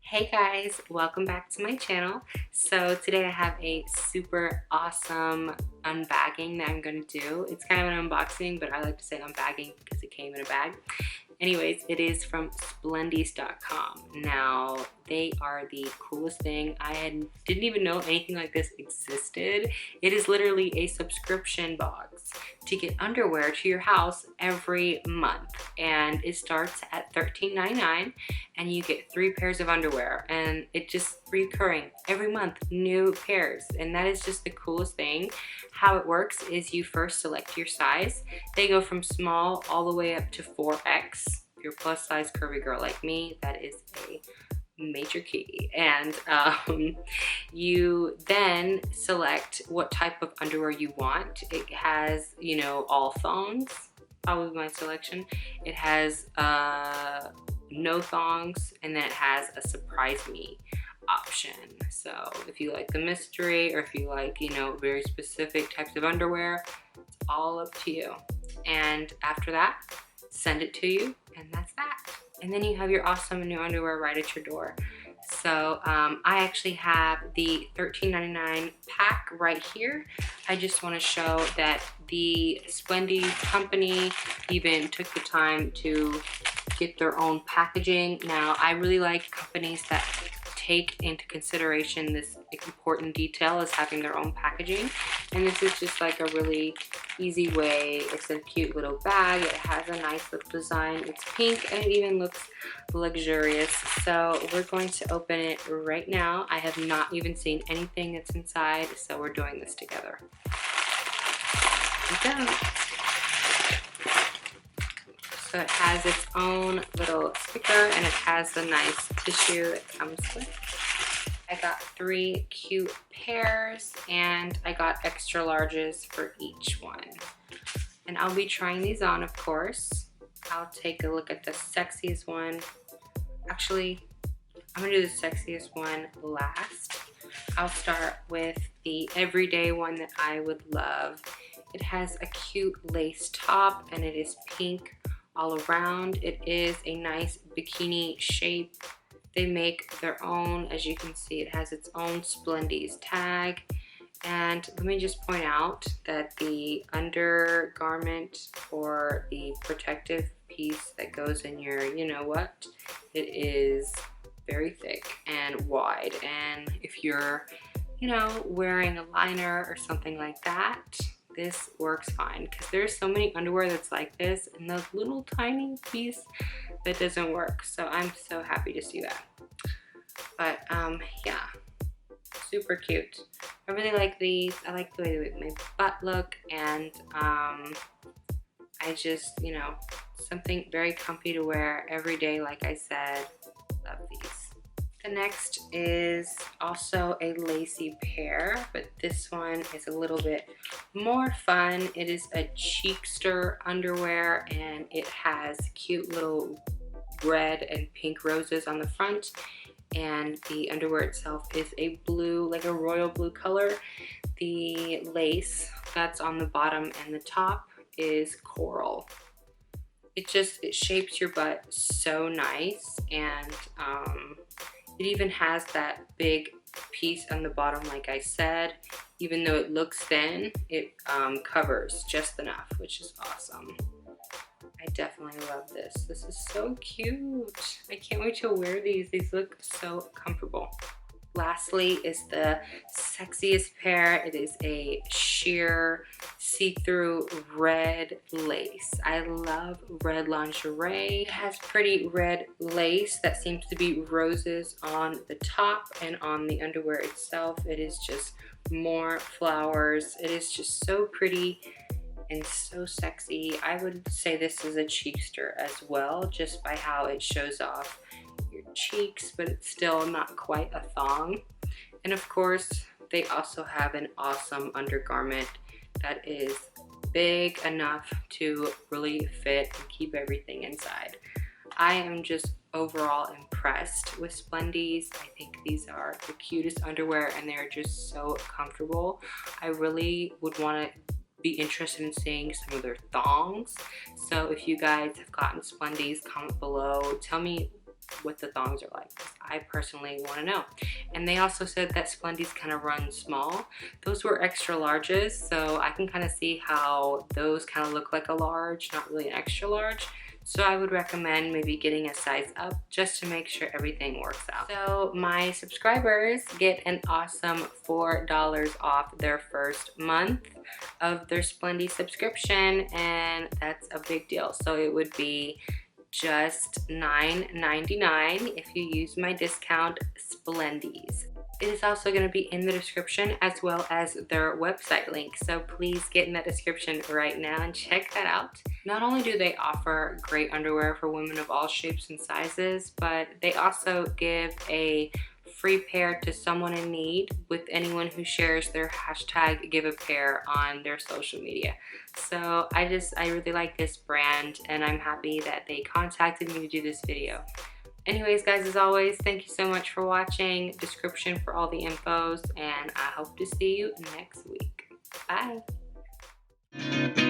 Hey guys, welcome back to my channel. So today I have a super awesome unbagging that I'm going to do. It's kind of an unboxing, but I like to say unbagging because it came in a bag. Anyways, it is from Splendies.com. Now, they are the coolest thing. Didn't even know anything like this existed. It is literally a subscription box to get underwear to your house every month. And it starts at $13.99 and you get 3 pairs of underwear. And it just recurring every month, new pairs. And that is just the coolest thing. How it works is you first select your size. They go from small all the way up to 4X. If you're plus size curvy girl like me, that is a major key. And you then select what type of underwear you want. It has, you know, all thongs, probably my selection. It has no thongs, and then it has a surprise me option. So if you like the mystery, or if you like, you know, very specific types of underwear, it's all up to you. And after that, send it to you, and that's that. And then you have your awesome new underwear right at your door. So I actually have the $13.99 pack right here. I just want to show that the Splendies company even took the time to get their own packaging. Now, I really like companies that take into consideration this important detail as having their own packaging. And this is just like a really easy way. It's a cute little bag. It has a nice little design. It's pink and it even looks luxurious. So we're going to open it right now. I have not even seen anything that's inside, so we're doing this together. Here we go. So it has its own little sticker and it has the nice tissue it comes with. I got 3 cute pairs and I got extra larges for each one. And I'll be trying these on, of course. I'll take a look at the sexiest one. Actually, I'm gonna do the sexiest one last. I'll start with the everyday one that I would love. It has a cute lace top and it is pink all around. It is a nice bikini shape. They make their own, as you can see, it has its own Splendies tag. And let me just point out that the undergarment, or the protective piece that goes in your, you know what, it is very thick and wide. And if you're, you know, wearing a liner or something like that, this works fine, because there's so many underwear that's like this and the little tiny piece that doesn't work. So I'm so happy to see that. But yeah, super cute. I really like these. I like the way they make my butt look, and I just, you know, something very comfy to wear every day. Like I said, love these. The next is also a lacy pair, but this one is a little bit more fun. It is a cheekster underwear and it has cute little red and pink roses on the front, and the underwear itself is a blue, like a royal blue color. The lace that's on the bottom and the top is coral. It shapes your butt so nice, and it even has that big piece on the bottom, like I said. Even though it looks thin, it covers just enough, which is awesome. I definitely love this. This is so cute. I can't wait to wear these. These look so comfortable. Lastly is the sexiest pair. It is a sheer see-through red lace. I love red lingerie. It has pretty red lace that seems to be roses on the top, and on the underwear itself it is just more flowers. It is just so pretty and so sexy. I would say this is a cheekster as well, just by how it shows off your cheeks, but it's still not quite a thong. And of course, they also have an awesome undergarment that is big enough to really fit and keep everything inside. I am just overall impressed with Splendies. I think these are the cutest underwear and they're just so comfortable. I really would want to be interested in seeing some of their thongs. So if you guys have gotten Splendies, comment below. Tell me what the thongs are like. I personally want to know. And they also said that Splendies kind of run small. Those were extra larges, so I can kind of see how those kind of look like a large, not really an extra large. So I would recommend maybe getting a size up just to make sure everything works out. So my subscribers get an awesome $4 off their first month of their Splendy subscription, and that's a big deal. So it would be just $9.99 if you use my discount Splendies. It is also going to be in the description as well as their website link, so please get in that description right now and check that out. Not only do they offer great underwear for women of all shapes and sizes, but they also give a free pair to someone in need with anyone who shares their hashtag give a pair on their social media. So I really like this brand, and I'm happy that they contacted me to do this video. Anyways, guys, as always, thank you so much for watching. Description for all the infos, and I hope to see you next week. Bye.